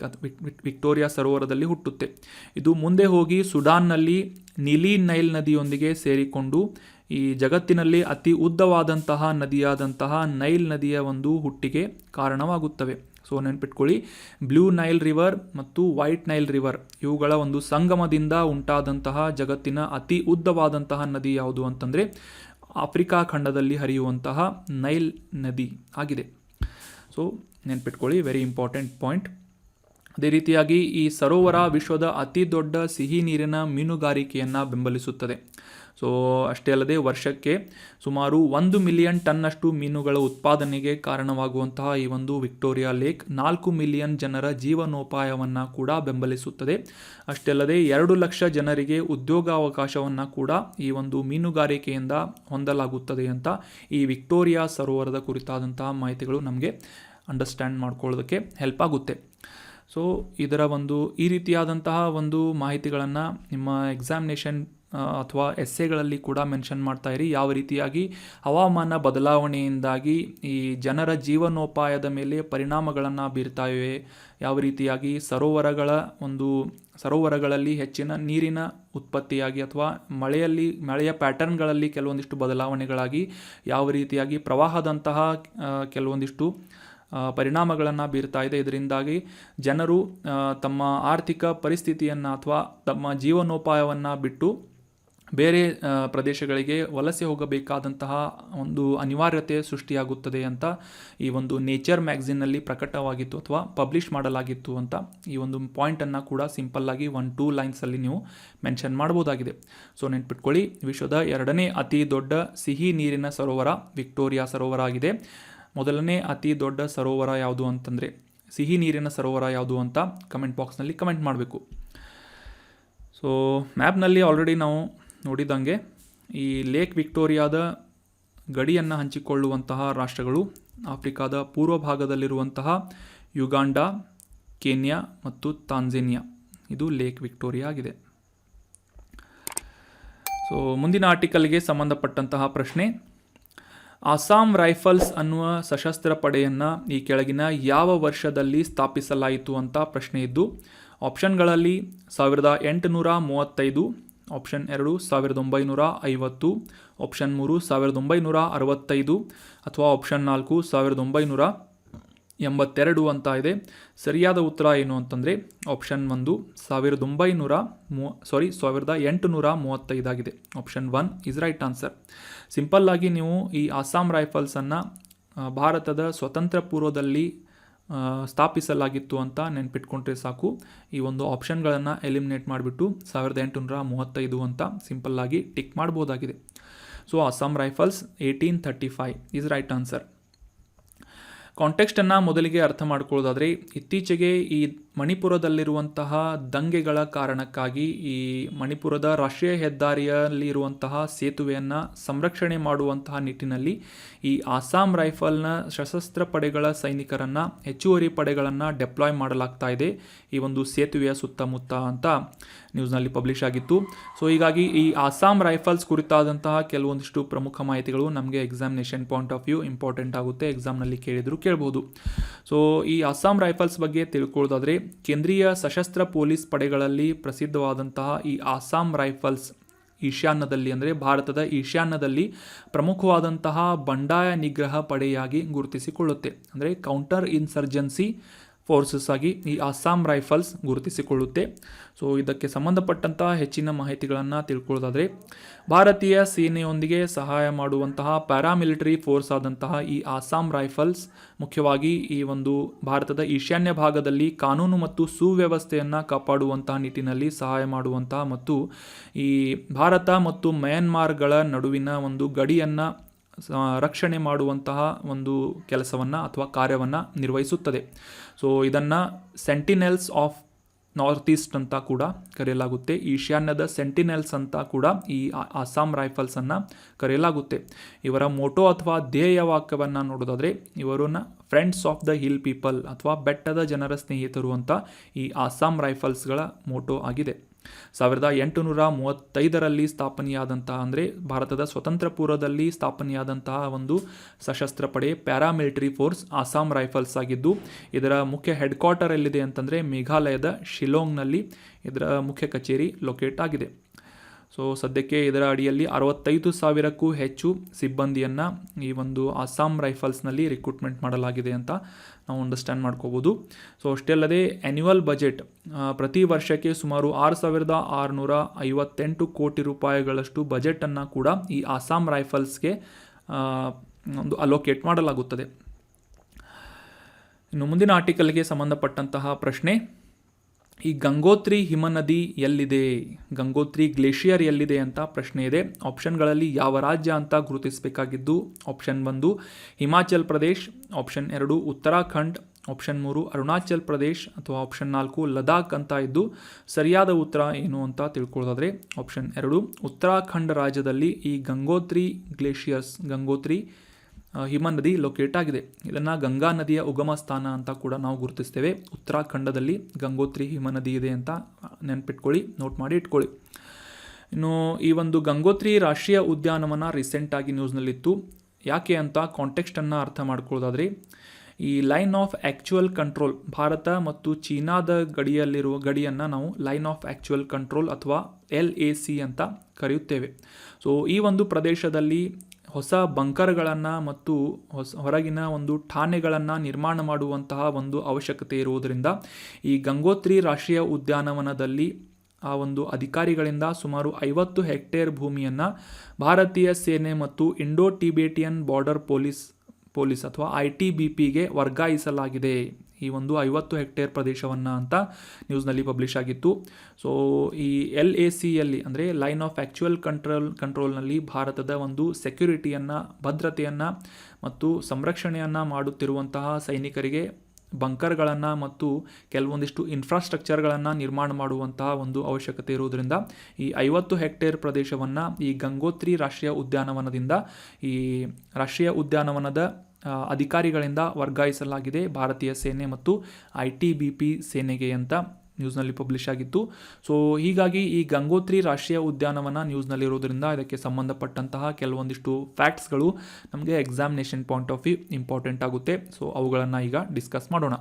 ವಿಕ್ಟೋರಿಯಾ ಸರೋವರದಲ್ಲಿ ಹುಟ್ಟುತ್ತೆ. ಇದು ಮುಂದೆ ಹೋಗಿ ಸುಡಾನ್ನಲ್ಲಿ ನೀಲಿ ನೈಲ್ ನದಿಯೊಂದಿಗೆ ಸೇರಿಕೊಂಡು ಈ ಜಗತ್ತಿನಲ್ಲಿ ಅತಿ ಉದ್ದವಾದಂತಹ ನದಿಯಾದಂತಹ ನೈಲ್ ನದಿಯ ಒಂದು ಹುಟ್ಟಿಗೆ ಕಾರಣವಾಗುತ್ತವೆ. ಸೊ ನೆನ್ಪಿಟ್ಕೊಳ್ಳಿ, ಬ್ಲೂ ನೈಲ್ ರಿವರ್ ಮತ್ತು ವೈಟ್ ನೈಲ್ ರಿವರ್ ಇವುಗಳ ಒಂದು ಸಂಗಮದಿಂದ ಉಂಟಾದಂತಹ ಜಗತ್ತಿನ ಅತಿ ಉದ್ದವಾದಂತಹ ನದಿ ಯಾವುದು ಅಂತಂದರೆ ಆಫ್ರಿಕಾ ಖಂಡದಲ್ಲಿ ಹರಿಯುವಂತಹ ನೈಲ್ ನದಿ ಆಗಿದೆ. ಸೊ ನೆನ್ಪಿಟ್ಕೊಳ್ಳಿ, ವೆರಿ ಇಂಪಾರ್ಟೆಂಟ್ ಪಾಯಿಂಟ್. ಅದೇ ರೀತಿಯಾಗಿ ಈ ಸರೋವರ ವಿಶ್ವದ ಅತಿ ದೊಡ್ಡ ಸಿಹಿ ನೀರಿನ ಮೀನುಗಾರಿಕೆಯನ್ನು ಬೆಂಬಲಿಸುತ್ತದೆ. ಸೊ ಅಷ್ಟೇ ಅಲ್ಲದೆ ವರ್ಷಕ್ಕೆ ಸುಮಾರು 1 ಮಿಲಿಯನ್ ಟನ್ನಷ್ಟು ಮೀನುಗಳ ಉತ್ಪಾದನೆಗೆ ಕಾರಣವಾಗುವಂತಹ ಈ ಒಂದು ವಿಕ್ಟೋರಿಯಾ ಲೇಕ್ 4 ಮಿಲಿಯನ್ ಜನರ ಜೀವನೋಪಾಯವನ್ನು ಕೂಡ ಬೆಂಬಲಿಸುತ್ತದೆ. ಅಷ್ಟೇ ಅಲ್ಲದೆ 2 ಲಕ್ಷ ಜನರಿಗೆ ಉದ್ಯೋಗಾವಕಾಶವನ್ನು ಕೂಡ ಈ ಒಂದು ಮೀನುಗಾರಿಕೆಯಿಂದ ಹೊಂದಲಾಗುತ್ತದೆ ಅಂತ ಈ ವಿಕ್ಟೋರಿಯಾ ಸರೋವರದ ಕುರಿತಾದಂತಹ ಮಾಹಿತಿಗಳು ನಮಗೆ ಅಂಡರ್ಸ್ಟ್ಯಾಂಡ್ ಮಾಡ್ಕೊಳ್ಳೋದಕ್ಕೆ ಹೆಲ್ಪ್ ಆಗುತ್ತೆ. ಸೊ ಇದರ ಒಂದು ಈ ರೀತಿಯಾದಂತಹ ಒಂದು ಮಾಹಿತಿಗಳನ್ನು ನಿಮ್ಮ ಎಕ್ಸಾಮಿನೇಷನ್ ಅಥವಾ ಎಸ್ಸೆಗಳಲ್ಲಿ ಕೂಡ ಮೆನ್ಷನ್ ಮಾಡ್ತಾ ಇರಿ. ಯಾವ ರೀತಿಯಾಗಿ ಹವಾಮಾನ ಬದಲಾವಣೆಯಿಂದಾಗಿ ಈ ಜನರ ಜೀವನೋಪಾಯದ ಮೇಲೆ ಪರಿಣಾಮಗಳನ್ನು ಬೀರ್ತಾ ಇವೆ, ಯಾವ ರೀತಿಯಾಗಿ ಸರೋವರಗಳ ಒಂದು ಸರೋವರಗಳಲ್ಲಿ ಹೆಚ್ಚಿನ ನೀರಿನ ಉತ್ಪತ್ತಿಯಾಗಿ ಅಥವಾ ಮಳೆಯ ಪ್ಯಾಟರ್ನ್ಗಳಲ್ಲಿ ಕೆಲವೊಂದಿಷ್ಟು ಬದಲಾವಣೆಗಳಾಗಿ ಯಾವ ರೀತಿಯಾಗಿ ಪ್ರವಾಹದಂತಹ ಕೆಲವೊಂದಿಷ್ಟು ಪರಿಣಾಮಗಳನ್ನು ಬೀರ್ತಾ ಇದೆ. ಇದರಿಂದಾಗಿ ಜನರು ತಮ್ಮ ಆರ್ಥಿಕ ಪರಿಸ್ಥಿತಿಯನ್ನು ಅಥವಾ ತಮ್ಮ ಜೀವನೋಪಾಯವನ್ನು ಬಿಟ್ಟು ಬೇರೆ ಪ್ರದೇಶಗಳಿಗೆ ವಲಸೆ ಹೋಗಬೇಕಾದಂತಹ ಒಂದು ಅನಿವಾರ್ಯತೆ ಸೃಷ್ಟಿಯಾಗುತ್ತದೆ ಅಂತ ಈ ಒಂದು ನೇಚರ್ ಮ್ಯಾಗಝಿನ್ನಲ್ಲಿ ಪ್ರಕಟವಾಗಿತ್ತು ಅಥವಾ ಪಬ್ಲಿಷ್ ಮಾಡಲಾಗಿತ್ತು ಅಂತ ಈ ಒಂದು ಪಾಯಿಂಟನ್ನು ಕೂಡ ಸಿಂಪಲ್ಲಾಗಿ 1-2 ಲೈನ್ಸಲ್ಲಿ ನೀವು ಮೆನ್ಷನ್ ಮಾಡ್ಬೋದಾಗಿದೆ. ಸೊ ನೆನ್ಪಿಟ್ಕೊಳ್ಳಿ, ವಿಶ್ವದ 2ನೇ ಅತಿ ದೊಡ್ಡ ಸಿಹಿ ನೀರಿನ ಸರೋವರ ವಿಕ್ಟೋರಿಯಾ ಸರೋವರ ಆಗಿದೆ. ಮೊದಲನೇ ಅತಿ ದೊಡ್ಡ ಸರೋವರ ಯಾವುದು ಅಂತಂದರೆ, ಸಿಹಿ ನೀರಿನ ಸರೋವರ ಯಾವುದು ಅಂತ ಕಮೆಂಟ್ ಬಾಕ್ಸ್ನಲ್ಲಿ ಕಮೆಂಟ್ ಮಾಡಬೇಕು. ಸೊ ಮ್ಯಾಪ್ನಲ್ಲಿ ಆಲ್ರೆಡಿ ನಾವು ನೋಡಿದಂಗೆ ಈ ಲೇಕ್ ವಿಕ್ಟೋರಿಯಾದ ಗಡಿಯನ್ನು ಹಂಚಿಕೊಳ್ಳುವಂತಹ ರಾಷ್ಟ್ರಗಳು ಆಫ್ರಿಕಾದ ಪೂರ್ವ ಭಾಗದಲ್ಲಿರುವಂತಹ ಯುಗಾಂಡ, ಕೆನ್ಯಾ ಮತ್ತು ತಾಂಜೇನಿಯಾ. ಇದು ಲೇಕ್ ವಿಕ್ಟೋರಿಯಾ ಆಗಿದೆ. ಸೊ ಮುಂದಿನ ಆರ್ಟಿಕಲ್ಗೆ ಸಂಬಂಧಪಟ್ಟಂತಹ ಪ್ರಶ್ನೆ, ಅಸ್ಸಾಂ ರೈಫಲ್ಸ್ ಅನ್ನುವ ಸಶಸ್ತ್ರ ಪಡೆಯನ್ನು ಈ ಕೆಳಗಿನ ಯಾವ ವರ್ಷದಲ್ಲಿ ಸ್ಥಾಪಿಸಲಾಯಿತು ಅಂತ ಪ್ರಶ್ನೆ ಇದ್ದು, ಆಪ್ಷನ್ಗಳಲ್ಲಿ 1835, ಆಪ್ಷನ್ 2 1950, ಆಪ್ಷನ್ 3 1965 ಅಥವಾ ಆಪ್ಷನ್ 4 1982 ಅಂತ ಇದೆ. ಸರಿಯಾದ ಉತ್ತರ ಏನು ಅಂತಂದರೆ ಆಪ್ಷನ್ 1 1835 ಆಗಿದೆ. Option 1 is right answer. ಸಿಂಪಲ್ಲಾಗಿ ನೀವು ಈ ಅಸ್ಸಾಂ ರೈಫಲ್ಸನ್ನು ಭಾರತದ ಸ್ವತಂತ್ರ ಪೂರ್ವದಲ್ಲಿ ಸ್ಥಾಪಿಸಲಾಗಿತ್ತು ಅಂತ ನೆನ್ಪಿಟ್ಕೊಂಡ್ರೆ ಸಾಕು. ಈ ಒಂದು ಆಪ್ಷನ್ಗಳನ್ನು ಎಲಿಮಿನೇಟ್ ಮಾಡಿಬಿಟ್ಟು 1835 ಅಂತ ಸಿಂಪಲ್ಲಾಗಿ ಟಿಕ್ ಮಾಡ್ಬೋದಾಗಿದೆ. So Assam Rifles 1835 is right answer. ಕಾಂಟೆಕ್ಸ್ಟನ್ನು ಮೊದಲಿಗೆ ಅರ್ಥ ಮಾಡ್ಕೊಳ್ಳೋದಾದರೆ, ಇತ್ತೀಚೆಗೆ ಈ ಮಣಿಪುರದಲ್ಲಿರುವಂತಹ ದಂಗೆಗಳ ಕಾರಣಕ್ಕಾಗಿ ಈ ಮಣಿಪುರದ ರಾಷ್ಟ್ರೀಯ ಹೆದ್ದಾರಿಯಲ್ಲಿ ಇರುವಂತಹ ಸೇತುವೆಯನ್ನು ಸಂರಕ್ಷಣೆ ಮಾಡುವಂತಹ ನಿಟ್ಟಿನಲ್ಲಿ ಈ ಅಸ್ಸಾಂ ರೈಫಲ್ನ ಸಶಸ್ತ್ರ ಪಡೆಗಳ ಸೈನಿಕರನ್ನು, ಹೆಚ್ಚುವರಿ ಪಡೆಗಳನ್ನು ಡೆಪ್ಲಾಯ್ ಮಾಡಲಾಗ್ತಾ ಇದೆ ಈ ಒಂದು ಸೇತುವೆಯ ಸುತ್ತಮುತ್ತ ಅಂತ ನ್ಯೂಸ್ನಲ್ಲಿ ಪಬ್ಲಿಷ್ ಆಗಿತ್ತು. ಸೊ ಹೀಗಾಗಿ ಈ ಅಸ್ಸಾಂ ರೈಫಲ್ಸ್ ಕುರಿತಾದಂತಹ ಕೆಲವೊಂದಿಷ್ಟು ಪ್ರಮುಖ ಮಾಹಿತಿಗಳು ನಮಗೆ examination point of view important ಆಗುತ್ತೆ. ಎಕ್ಸಾಮ್ನಲ್ಲಿ ಕೇಳ್ಬೋದು. ಸೊ ಈ ಅಸ್ಸಾಂ ರೈಫಲ್ಸ್ ಬಗ್ಗೆ ತಿಳ್ಕೊಳ್ಳೋದಾದರೆ, ಕೇಂದ್ರೀಯ ಸಶಸ್ತ್ರ ಪೊಲೀಸ್ ಪಡೆಗಳಲ್ಲಿ ಪ್ರಸಿದ್ಧವಾದಂತಹ ಈ ಅಸ್ಸಾಂ ರೈಫಲ್ಸ್ ಈಶಾನ್ಯದಲ್ಲಿ, ಅಂದರೆ ಭಾರತದ ಈಶಾನ್ಯದಲ್ಲಿ ಪ್ರಮುಖವಾದಂತಹ ಬಂಡಾಯ ನಿಗ್ರಹ ಪಡೆಯಾಗಿ ಗುರುತಿಸಿಕೊಳ್ಳುತ್ತೆ. ಅಂದರೆ ಕೌಂಟರ್ ಇನ್ಸರ್ಜೆನ್ಸಿ ಫೋರ್ಸಸ್ ಆಗಿ ಈ ಅಸ್ಸಾಂ ರೈಫಲ್ಸ್ ಗುರುತಿಸಿಕೊಳ್ಳುತ್ತೆ. ಸೊ ಇದಕ್ಕೆ ಸಂಬಂಧಪಟ್ಟಂತಹ ಹೆಚ್ಚಿನ ಮಾಹಿತಿಗಳನ್ನು ತಿಳ್ಕೊಳ್ಳೋದಾದರೆ, ಭಾರತೀಯ ಸೇನೆಯೊಂದಿಗೆ ಸಹಾಯ ಮಾಡುವಂತಹ ಪ್ಯಾರಾಮಿಲಿಟರಿ ಫೋರ್ಸ್ ಆದಂತಹ ಈ ಅಸ್ಸಾಂ ರೈಫಲ್ಸ್ ಮುಖ್ಯವಾಗಿ ಈ ಒಂದು ಭಾರತದ ಈಶಾನ್ಯ ಭಾಗದಲ್ಲಿ ಕಾನೂನು ಮತ್ತು ಸುವ್ಯವಸ್ಥೆಯನ್ನು ಕಾಪಾಡುವಂತಹ ನಿಟ್ಟಿನಲ್ಲಿ ಸಹಾಯ ಮಾಡುವಂತಹ ಮತ್ತು ಈ ಭಾರತ ಮತ್ತು ಮ್ಯಾನ್ಮಾರ್ಗಳ ನಡುವಿನ ಒಂದು ಗಡಿಯನ್ನು ರಕ್ಷಣೆ ಮಾಡುವಂತಹ ಒಂದು ಕೆಲಸವನ್ನು ಅಥವಾ ಕಾರ್ಯವನ್ನು ನಿರ್ವಹಿಸುತ್ತದೆ. ಸೊ ಇದನ್ನು ಸೆಂಟಿನೆಲ್ಸ್ ಆಫ್ ನಾರ್ತ್ ಈಸ್ಟ್ ಅಂತ ಕೂಡ ಕರೆಯಲಾಗುತ್ತೆ. ಈಶಾನ್ಯದ ಸೆಂಟಿನೆಲ್ಸ್ ಅಂತ ಕೂಡ ಈ ಅಸ್ಸಾಂ ರೈಫಲ್ಸನ್ನು ಕರೆಯಲಾಗುತ್ತೆ. ಇವರ ಮೋಟೋ ಅಥವಾ ಧ್ಯೇಯ ವಾಕ್ಯವನ್ನು ನೋಡೋದಾದರೆ, ಇವರನ್ನ friends of the hill people ಅಥವಾ ಬೆಟ್ಟದ ಜನರ ಸ್ನೇಹಿತರು ಅಂತ ಈ ಅಸ್ಸಾಂ ರೈಫಲ್ಸ್ಗಳ ಮೋಟೋ ಆಗಿದೆ. 1835ರಲ್ಲಿ ಸ್ಥಾಪನೆಯಾದಂತಹ, ಅಂದರೆ ಭಾರತದ ಸ್ವತಂತ್ರ ಪೂರ್ವದಲ್ಲಿ ಸ್ಥಾಪನೆಯಾದಂತಹ ಒಂದು ಸಶಸ್ತ್ರ ಪಡೆ ಪ್ಯಾರಾಮಿಲಿಟರಿ ಫೋರ್ಸ್ ಅಸ್ಸಾಂ ರೈಫಲ್ಸ್ ಆಗಿದ್ದು, ಇದರ ಮುಖ್ಯ ಹೆಡ್ ಕ್ವಾರ್ಟರ್ ಎಲ್ಲಿದೆ ಅಂತಂದರೆ ಮೇಘಾಲಯದ ಶಿಲಾಂಗ್ನಲ್ಲಿ ಇದರ ಮುಖ್ಯ ಕಚೇರಿ ಲೊಕೇಟ್ ಆಗಿದೆ. ಸೊ ಸದ್ಯಕ್ಕೆ ಇದರ ಅಡಿಯಲ್ಲಿ 65,000ಕ್ಕೂ ಹೆಚ್ಚು ಸಿಬ್ಬಂದಿಯನ್ನು ಈ ಒಂದು ಅಸ್ಸಾಂ ರೈಫಲ್ಸ್ನಲ್ಲಿ ರಿಕ್ರೂಟ್ಮೆಂಟ್ ಮಾಡಲಾಗಿದೆ ಅಂತ ನಾವು ಅಂಡರ್ಸ್ಟ್ಯಾಂಡ್ ಮಾಡ್ಕೋಬೋದು. ಸೊ ಅಷ್ಟೇ ಅಲ್ಲದೆ ಆ್ಯನ್ಯುವಲ್ ಬಜೆಟ್ ಪ್ರತಿ ವರ್ಷಕ್ಕೆ ಸುಮಾರು 6,658 ಕೋಟಿ ರೂಪಾಯಿಗಳಷ್ಟು ಬಜೆಟನ್ನು ಕೂಡ ಈ ಅಸ್ಸಾಂ ರೈಫಲ್ಸ್ಗೆ ಒಂದು ಅಲೋಕೇಟ್ ಮಾಡಲಾಗುತ್ತದೆ. ಇನ್ನು ಮುಂದಿನ ಆರ್ಟಿಕಲ್ಗೆ ಸಂಬಂಧಪಟ್ಟಂತಹ ಪ್ರಶ್ನೆ, ಈ ಗಂಗೋತ್ರಿ ಹಿಮನದಿ ಎಲ್ಲಿದೆ, ಗಂಗೋತ್ರಿ ಗ್ಲೇಷಿಯರ್ ಎಲ್ಲಿದೆ ಅಂತ ಪ್ರಶ್ನೆ ಇದೆ. ಆಪ್ಷನ್ಗಳಲ್ಲಿ ಯಾವ ರಾಜ್ಯ ಅಂತ ಗುರುತಿಸಬೇಕಾಗಿದ್ದು, option 1 Himachal Pradesh, option 2 Uttarakhand, option 3 Arunachal Pradesh ಅಥವಾ ಆಪ್ಷನ್ 4 ಲದಾಖ್ ಅಂತ ಇದ್ದು, ಸರಿಯಾದ ಉತ್ತರ ಏನು ಅಂತ ತಿಳ್ಕೊಳ್ಳೋದಾದರೆ ಆಪ್ಷನ್ 2 ಉತ್ತರಾಖಂಡ್ ರಾಜ್ಯದಲ್ಲಿ ಈ ಗಂಗೋತ್ರಿ ಗ್ಲೇಷಿಯರ್ಸ್, ಗಂಗೋತ್ರಿ ಹಿಮನದಿ ಲೊಕೇಟ್ ಆಗಿದೆ. ಇದನ್ನು ಗಂಗಾ ನದಿಯ ಉಗಮ ಸ್ಥಾನ ಅಂತ ಕೂಡ ನಾವು ಗುರುತಿಸ್ತೇವೆ. ಉತ್ತರಾಖಂಡದಲ್ಲಿ ಗಂಗೋತ್ರಿ ಹಿಮನದಿ ಇದೆ ಅಂತ ನೆನ್ಪಿಟ್ಕೊಳ್ಳಿ, ನೋಟ್ ಮಾಡಿ ಇಟ್ಕೊಳ್ಳಿ. ಇನ್ನು ಈ ಒಂದು ಗಂಗೋತ್ರಿ ರಾಷ್ಟ್ರೀಯ ಉದ್ಯಾನವನ ರೀಸೆಂಟಾಗಿ ನ್ಯೂಸ್ನಲ್ಲಿತ್ತು. ಯಾಕೆ ಅಂತ ಕಾಂಟೆಕ್ಸ್ಟನ್ನು ಅರ್ಥ ಮಾಡ್ಕೊಳ್ಳೋದಾದರೆ, ಈ line of actual control, Bharat ಮತ್ತು ಚೀನಾದ ಗಡಿಯನ್ನು ನಾವು ಲೈನ್ ಆಫ್ ಆ್ಯಕ್ಚುಯಲ್ ಕಂಟ್ರೋಲ್ ಅಥವಾ LAC ಅಂತ ಕರೆಯುತ್ತೇವೆ. ಸೊ ಈ ಒಂದು ಪ್ರದೇಶದಲ್ಲಿ ಹೊಸ ಬಂಕರ್ಗಳನ್ನು ಮತ್ತು ಹೊರಗಿನ ಒಂದು ಠಾಣೆಗಳನ್ನು ನಿರ್ಮಾಣ ಮಾಡುವಂತಹ ಒಂದು ಅವಶ್ಯಕತೆ ಇರುವುದರಿಂದ ಈ ಗಂಗೋತ್ರಿ ರಾಷ್ಟ್ರೀಯ ಉದ್ಯಾನವನದಲ್ಲಿ ಆ ಒಂದು ಅಧಿಕಾರಿಗಳಿಂದ ಸುಮಾರು 50 ಹೆಕ್ಟೇರ್ ಭೂಮಿಯನ್ನು ಭಾರತೀಯ ಸೇನೆ ಮತ್ತು ಇಂಡೋ ಟಿಬೇಟಿಯನ್ ಬಾರ್ಡರ್ ಪೊಲೀಸ್ ಅಥವಾ ITBPಗೆ ವರ್ಗಾಯಿಸಲಾಗಿದೆ. ಈ ಒಂದು 50 ಹೆಕ್ಟೇರ್ ಪ್ರದೇಶವನ್ನು ಅಂತ ನ್ಯೂಸ್ನಲ್ಲಿ ಪಬ್ಲಿಷ್ ಆಗಿತ್ತು. ಸೊ ಈ LACಯಲ್ಲಿ ಅಂದರೆ ಲೈನ್ ಆಫ್ ಆ್ಯಕ್ಚುಯಲ್ ಕಂಟ್ರೋಲ್ನಲ್ಲಿ ಭಾರತದ ಒಂದು ಸೆಕ್ಯುರಿಟಿಯನ್ನು, ಭದ್ರತೆಯನ್ನು ಮತ್ತು ಸಂರಕ್ಷಣೆಯನ್ನು ಮಾಡುತ್ತಿರುವಂತಹ ಸೈನಿಕರಿಗೆ ಬಂಕರ್ಗಳನ್ನು ಮತ್ತು ಕೆಲವೊಂದಿಷ್ಟು ಇನ್ಫ್ರಾಸ್ಟ್ರಕ್ಚರ್ಗಳನ್ನು ನಿರ್ಮಾಣ ಮಾಡುವಂತಹ ಒಂದು ಅವಶ್ಯಕತೆ ಇರುವುದರಿಂದ ಈ 50 ಹೆಕ್ಟೇರ್ ಪ್ರದೇಶವನ್ನು ಈ ಗಂಗೋತ್ರಿ ರಾಷ್ಟ್ರೀಯ ಉದ್ಯಾನವನದಿಂದ ಈ ರಾಷ್ಟ್ರೀಯ ಉದ್ಯಾನವನದ ಅಧಿಕಾರಿಗಳಿಂದ ವರ್ಗಾಯಿಸಲಾಗಿದೆ ಭಾರತೀಯ ಸೇನೆ ಮತ್ತು ITBP ಸೇನೆಗೆ ಅಂತ ನ್ಯೂಸ್ನಲ್ಲಿ ಪಬ್ಲಿಷ್ ಆಗಿತ್ತು. ಸೊ ಹೀಗಾಗಿ ಈ ಗಂಗೋತ್ರಿ ರಾಷ್ಟ್ರೀಯ ಉದ್ಯಾನವನ ನ್ಯೂಸ್ನಲ್ಲಿರೋದ್ರಿಂದ ಇದಕ್ಕೆ ಸಂಬಂಧಪಟ್ಟಂತಹ ಕೆಲವೊಂದಿಷ್ಟು ಫ್ಯಾಕ್ಟ್ಸ್ಗಳು ನಮಗೆ examination point of view important ಆಗುತ್ತೆ. ಸೊ ಅವುಗಳನ್ನು ಈಗ ಡಿಸ್ಕಸ್ ಮಾಡೋಣ.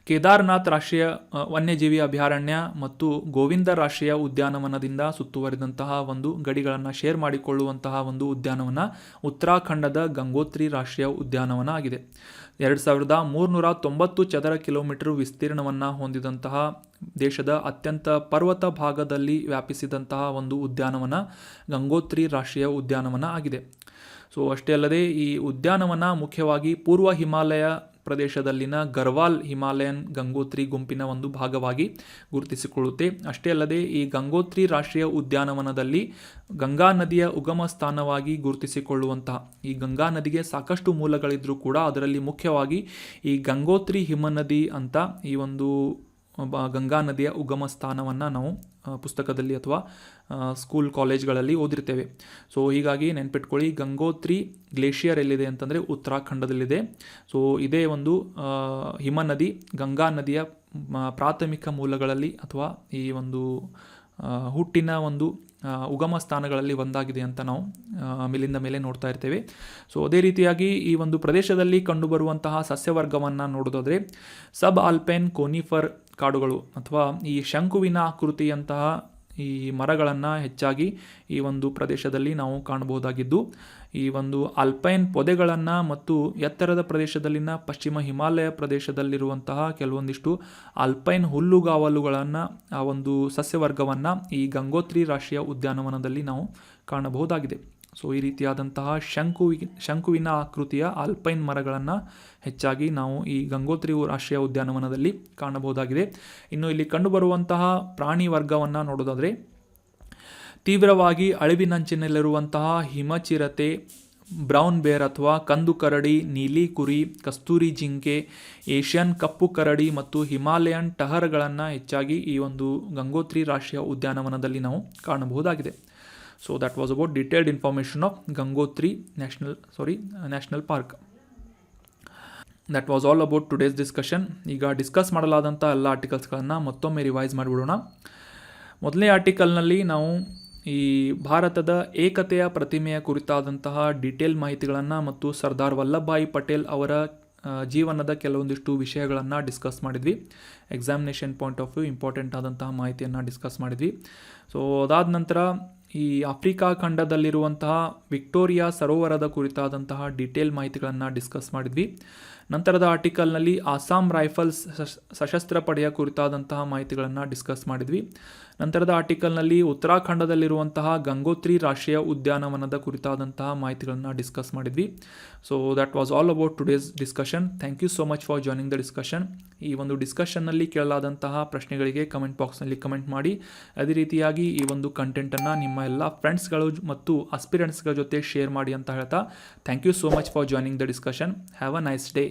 ಕೇದಾರ್ನಾಥ್ ರಾಷ್ಟ್ರೀಯ ವನ್ಯಜೀವಿ ಅಭಯಾರಣ್ಯ ಮತ್ತು ಗೋವಿಂದ ರಾಷ್ಟ್ರೀಯ ಉದ್ಯಾನವನದಿಂದ ಸುತ್ತುವರಿದಂತಹ ಒಂದು ಗಡಿಗಳನ್ನು ಶೇರ್ ಮಾಡಿಕೊಳ್ಳುವಂತಹ ಒಂದು ಉದ್ಯಾನವನ ಉತ್ತರಾಖಂಡದ ಗಂಗೋತ್ರಿ ರಾಷ್ಟ್ರೀಯ ಉದ್ಯಾನವನ ಆಗಿದೆ. 2390 ಚದರ ಕಿಲೋಮೀಟರ್ ವಿಸ್ತೀರ್ಣವನ್ನು ಹೊಂದಿದಂತಹ ದೇಶದ ಅತ್ಯಂತ ಪರ್ವತ ಭಾಗದಲ್ಲಿ ವ್ಯಾಪಿಸಿದಂತಹ ಒಂದು ಉದ್ಯಾನವನ ಗಂಗೋತ್ರಿ ರಾಷ್ಟ್ರೀಯ ಉದ್ಯಾನವನ ಆಗಿದೆ. ಸೊ ಅಷ್ಟೇ ಅಲ್ಲದೆ ಈ ಉದ್ಯಾನವನ ಮುಖ್ಯವಾಗಿ ಪೂರ್ವ ಹಿಮಾಲಯ ಪ್ರದೇಶದಲ್ಲಿನ ಗರ್ವಾಲ್ ಹಿಮಾಲಯನ್ ಗಂಗೋತ್ರಿ ಗುಂಪಿನ ಒಂದು ಭಾಗವಾಗಿ ಗುರುತಿಸಿಕೊಳ್ಳುತ್ತೆ. ಅಷ್ಟೇ ಅಲ್ಲದೆ ಈ ಗಂಗೋತ್ರಿ ರಾಷ್ಟ್ರೀಯ ಉದ್ಯಾನವನದಲ್ಲಿ ಗಂಗಾ ನದಿಯ ಉಗಮ ಸ್ಥಾನವಾಗಿ ಗುರುತಿಸಿಕೊಳ್ಳುವಂತಹ, ಈ ಗಂಗಾ ನದಿಗೆ ಸಾಕಷ್ಟು ಮೂಲಗಳಿದ್ರೂ ಕೂಡ ಅದರಲ್ಲಿ ಮುಖ್ಯವಾಗಿ ಈ ಗಂಗೋತ್ರಿ ಹಿಮನದಿ ಅಂತ ಈ ಒಂದು ಗಂಗಾ ನದಿಯ ಉಗಮ ಸ್ಥಾನವನ್ನು ನಾವು ಪುಸ್ತಕದಲ್ಲಿ ಅಥವಾ ಸ್ಕೂಲ್ ಕಾಲೇಜ್ಗಳಲ್ಲಿ ಓದಿರ್ತೇವೆ. ಸೊ ಹೀಗಾಗಿ ನೆನ್ಪಿಟ್ಕೊಳ್ಳಿ, ಗಂಗೋತ್ರಿ ಗ್ಲೇಷಿಯರ್ ಎಲ್ಲಿದೆ ಅಂತಂದರೆ ಉತ್ತರಾಖಂಡದಲ್ಲಿದೆ. ಸೊ ಇದೇ ಒಂದು ಹಿಮನದಿ ಗಂಗಾ ನದಿಯ ಪ್ರಾಥಮಿಕ ಮೂಲಗಳಲ್ಲಿ ಅಥವಾ ಈ ಒಂದು ಹುಟ್ಟಿನ ಒಂದು ಉಗಮ ಸ್ಥಾನಗಳಲ್ಲಿ ಒಂದಾಗಿದೆ ಅಂತ ನಾವು ಮೇಲಿಂದ ಮೇಲೆ ನೋಡ್ತಾ ಇರ್ತೇವೆ. ಸೊ ಅದೇ ರೀತಿಯಾಗಿ ಈ ಒಂದು ಪ್ರದೇಶದಲ್ಲಿ ಕಂಡುಬರುವಂತಹ ಸಸ್ಯವರ್ಗವನ್ನು ನೋಡೋದಾದರೆ ಸಬ್ ಆಲ್ಪೈನ್ ಕೋನಿಫರ್ ಕಾಡುಗಳು ಅಥವಾ ಈ ಶಂಕುವಿನ ಆಕೃತಿಯಂತಹ ಈ ಮರಗಳನ್ನು ಹೆಚ್ಚಾಗಿ ಈ ಒಂದು ಪ್ರದೇಶದಲ್ಲಿ ನಾವು ಕಾಣಬಹುದಾಗಿದ್ದು, ಈ ಒಂದು ಆಲ್ಪೈನ್ ಪೊದೆಗಳನ್ನು ಮತ್ತು ಎತ್ತರದ ಪ್ರದೇಶದಲ್ಲಿನ ಪಶ್ಚಿಮ ಹಿಮಾಲಯ ಪ್ರದೇಶದಲ್ಲಿರುವಂತಹ ಕೆಲವೊಂದಿಷ್ಟು ಆಲ್ಪೈನ್ ಹುಲ್ಲುಗಾವಲುಗಳನ್ನು, ಆ ಒಂದು ಸಸ್ಯವರ್ಗವನ್ನು ಈ ಗಂಗೋತ್ರಿ ರಾಷ್ಟ್ರೀಯ ಉದ್ಯಾನವನದಲ್ಲಿ ನಾವು ಕಾಣಬಹುದಾಗಿದೆ. ಸೊ ಈ ರೀತಿಯಾದಂತಹ ಶಂಕುವಿನ ಆಕೃತಿಯ ಆಲ್ಪೈನ್ ಮರಗಳನ್ನು ಹೆಚ್ಚಾಗಿ ನಾವು ಈ ಗಂಗೋತ್ರಿ ರಾಷ್ಟ್ರೀಯ ಉದ್ಯಾನವನದಲ್ಲಿ ಕಾಣಬಹುದಾಗಿದೆ. ಇನ್ನು ಇಲ್ಲಿ ಕಂಡುಬರುವಂತಹ ಪ್ರಾಣಿ ವರ್ಗವನ್ನು ನೋಡೋದಾದರೆ ತೀವ್ರವಾಗಿ ಅಳಿವಿನಂಚಿನಲ್ಲಿರುವಂತಹ ಹಿಮಚಿರತೆ, ಬ್ರೌನ್ ಬೇರ್ ಅಥವಾ ಕಂದು ಕರಡಿ, ನೀಲಿ ಕುರಿ, ಕಸ್ತೂರಿ ಜಿಂಕೆ, ಏಷ್ಯನ್ ಕಪ್ಪು ಕರಡಿ ಮತ್ತು ಹಿಮಾಲಯನ್ ಟಹರ್ಗಳನ್ನು ಹೆಚ್ಚಾಗಿ ಈ ಒಂದು ಗಂಗೋತ್ರಿ ರಾಷ್ಟ್ರೀಯ ಉದ್ಯಾನವನದಲ್ಲಿ ನಾವು ಕಾಣಬಹುದಾಗಿದೆ. So that was about detailed information of Gangotri National Park. That was all about today's discussion. ಈಗ ಡಿಸ್ಕಸ್ ಮಾಡಲಾದಂಥ ಎಲ್ಲ ಆರ್ಟಿಕಲ್ಸ್ಗಳನ್ನು ಮತ್ತೊಮ್ಮೆ ರಿವೈಸ್ ಮಾಡಿಬಿಡೋಣ. ಮೊದಲನೇ ಆರ್ಟಿಕಲ್ನಲ್ಲಿ ನಾವು ಈ ಭಾರತದ ಏಕತೆಯ ಪ್ರತಿಮೆಯ ಕುರಿತಾದಂತಹ ಡೀಟೇಲ್ ಮಾಹಿತಿಗಳನ್ನು ಮತ್ತು ಸರ್ದಾರ್ ವಲ್ಲಭಭಾಯಿ ಪಟೇಲ್ ಅವರ ಜೀವನದ ಕೆಲವೊಂದಿಷ್ಟು ವಿಷಯಗಳನ್ನು ಡಿಸ್ಕಸ್ ಮಾಡಿದ್ವಿ. Examination point of view important ಆದಂತಹ ಮಾಹಿತಿಯನ್ನು ಡಿಸ್ಕಸ್ ಮಾಡಿದ್ವಿ. ಸೊ ಅದಾದ ನಂತರ ಈ ಆಫ್ರಿಕಾ ಖಂಡದಲ್ಲಿರುವಂತಹ ವಿಕ್ಟೋರಿಯಾ ಸರೋವರದ ಕುರಿತಾದಂತಹ ಡೀಟೇಲ್ ಮಾಹಿತಿಗಳನ್ನು ಡಿಸ್ಕಸ್ ಮಾಡಿದ್ವಿ. ನಂತರದ ಆರ್ಟಿಕಲ್ನಲ್ಲಿ ಆಸಾಂ ರೈಫಲ್ಸ್ ಸಶಸ್ತ್ರ ಪಡೆಯ ಕುರಿತಾದಂತಹ ಮಾಹಿತಿಗಳನ್ನು ಡಿಸ್ಕಸ್ ಮಾಡಿದ್ವಿ. ನಂತರದ ಆರ್ಟಿಕಲ್ನಲ್ಲಿ ಉತ್ತರಾಖಂಡದಲ್ಲಿರುವಂತಹ ಗಂಗೋತ್ರಿ ರಾಷ್ಟ್ರೀಯ ಉದ್ಯಾನವನದ ಕುರಿತಾದಂತಹ ಮಾಹಿತಿಗಳನ್ನು ಡಿಸ್ಕಸ್ ಮಾಡಿದ್ವಿ. So that was all about today's discussion. Thank you so much for joining the discussion. ಈ ಒಂದು ಡಿಸ್ಕಷನ್ನಲ್ಲಿ ಕೇಳಲಾದಂತಹ ಪ್ರಶ್ನೆಗಳಿಗೆ ಕಮೆಂಟ್ ಬಾಕ್ಸ್ನಲ್ಲಿ ಕಮೆಂಟ್ ಮಾಡಿ. ಅದೇ ರೀತಿಯಾಗಿ ಈ ಒಂದು ಕಂಟೆಂಟನ್ನು ನಿಮ್ಮ ಎಲ್ಲ ಫ್ರೆಂಡ್ಸ್ಗಳು ಮತ್ತು ಅಸ್ಪಿರೆಂಟ್ಸ್ಗಳ ಜೊತೆ ಶೇರ್ ಮಾಡಿ ಅಂತ ಹೇಳ್ತಾ thank you so much for joining the discussion. Have a nice day.